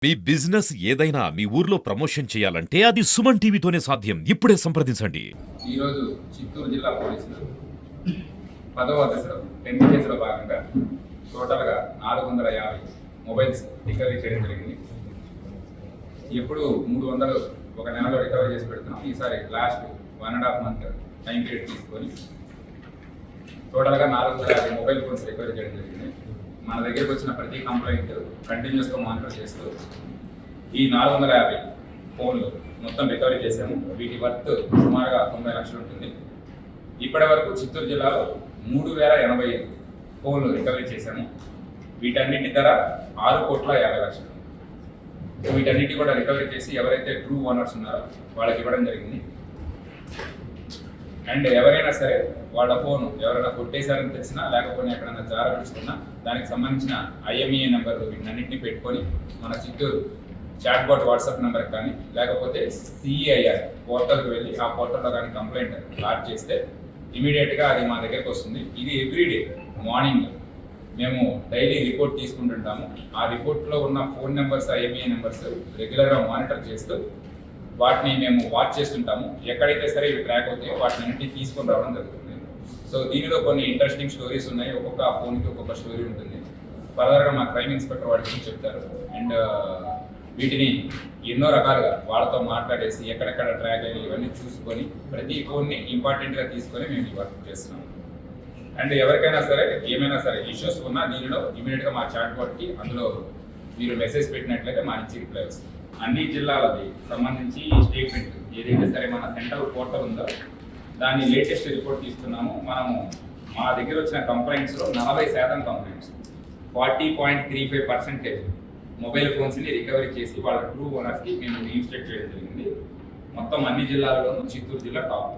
మీ business ఏదైనా మీ ఊర్లో promotion చేయాలంటే అది సుమన్ టీవీతోనే సాధ్యం. ఇప్పుడే సంప్రదించండి. ఈరోజు చిత్తూరు జిల్లా పోలీసులు 10వ దశలో 10th కేసులో భాగంగా టోటల్గా 450 మొబైల్స్ రికవరీ చేయడం జరిగింది. ఎప్పుడు 300 ఒక నెలలో రికవరీ చేసి పెడుతున్నాం. ఈసారి లాస్ట్ 1.5 month టైం పీరియడ్ తీసుకొని టోటల్గా 450 మొబైల్ ఫోన్స్ రికవరీ చేయడం జరిగింది. మన దగ్గరకు వచ్చిన ప్రతి కంప్లైంట్ కంటిన్యూస్గా మానిటర్ చేస్తూ ఈ 450 ఫోన్లు మొత్తం రికవరీ చేశాము. వీటి వర్త్ సుమారుగా 90 లక్షలు ఉంటుంది. ఇప్పటి వరకు చిత్తూరు జిల్లాలో 3085 ఫోన్లు రికవరీ చేశాము. వీటన్నిటి ధర 6,50,00,000. వీటన్నిటి కూడా రికవరీ చేసి ఎవరైతే ట్రూ ఓనర్స్ ఉన్నారో వాళ్ళకి ఇవ్వడం జరిగింది. అండ్ ఎవరైనా సరే వాళ్ళ ఫోన్ ఎవరైనా కొట్టేశారని తెలిసినా లేకపోతే ఎక్కడైనా జారవిడుచుకున్నా దానికి సంబంధించిన IMEI నెంబర్లు వీటన్నింటినీ పెట్టుకొని మన Chittoor chat bot WhatsApp number కానీ లేకపోతే CEIR పోర్టల్కి వెళ్ళి ఆ పోర్టల్లో కానీ కంప్లైంట్ లాడ్జ్ చేస్తే ఇమీడియట్గా అది మా దగ్గరికి వస్తుంది. ఇది ఎవ్రీడే మార్నింగ్ మేము డైలీ రిపోర్ట్ తీసుకుంటుంటాము. ఆ రిపోర్ట్లో ఉన్న ఫోన్ నెంబర్స్ IMEI నెంబర్స్ రెగ్యులర్గా మానిటర్ చేస్తూ వాటిని మేము వాచ్ చేస్తుంటాము. ఎక్కడైతే సరే ఇవి ట్రాక్ అవుతాయో వాటిని అన్నింటినీ తీసుకొని రావడం జరుగుతుంది. సో దీనిలో కొన్ని ఇంట్రెస్టింగ్ స్టోరీస్ ఉన్నాయి. ఒక్కొక్క ఫోన్కి ఒక్కొక్క స్టోరీ ఉంటుంది. ఫర్దర్గా మా క్రైమ్ ఇన్స్పెక్టర్ వాటి గురించి చెప్తారు. అండ్ వీటిని ఎన్నో రకాలుగా వాళ్ళతో మాట్లాడేసి ఎక్కడెక్కడ ట్రాక్ అయ్యి ఇవన్నీ చూసుకొని ప్రతి ఫోన్ని ఇంపార్టెంట్గా తీసుకొని మేము ఈ వర్క్ చేస్తున్నాం. అండ్ ఎవరికైనా సరే ఏమైనా సరే ఇష్యూస్ ఉన్నా దీనిలో ఇమీడియట్గా మా చాట్ బాట్కి అందులో మీరు మెసేజ్ పెట్టినట్లయితే మా నుంచి రిప్లై వస్తుంది. అన్ని జిల్లాలది సంబంధించి స్టేట్మెంట్ ఏదైతే సరే మన సెంట్రల్ పోర్టల్ ఉందో దాని లేటెస్ట్ రిపోర్ట్ తీసుకున్నాము. మనము మా దగ్గర వచ్చిన కంప్లైంట్స్లో 40% కంప్లైంట్స్ 40.35% మొబైల్ ఫోన్స్ని రికవరీ చేసి వాళ్ళ ట్రూ ఓనర్స్కి మేము రీఇన్స్టేట్ చేయడం జరిగింది. మొత్తం అన్ని జిల్లాల్లోనూ చిత్తూరు జిల్లా టాప్.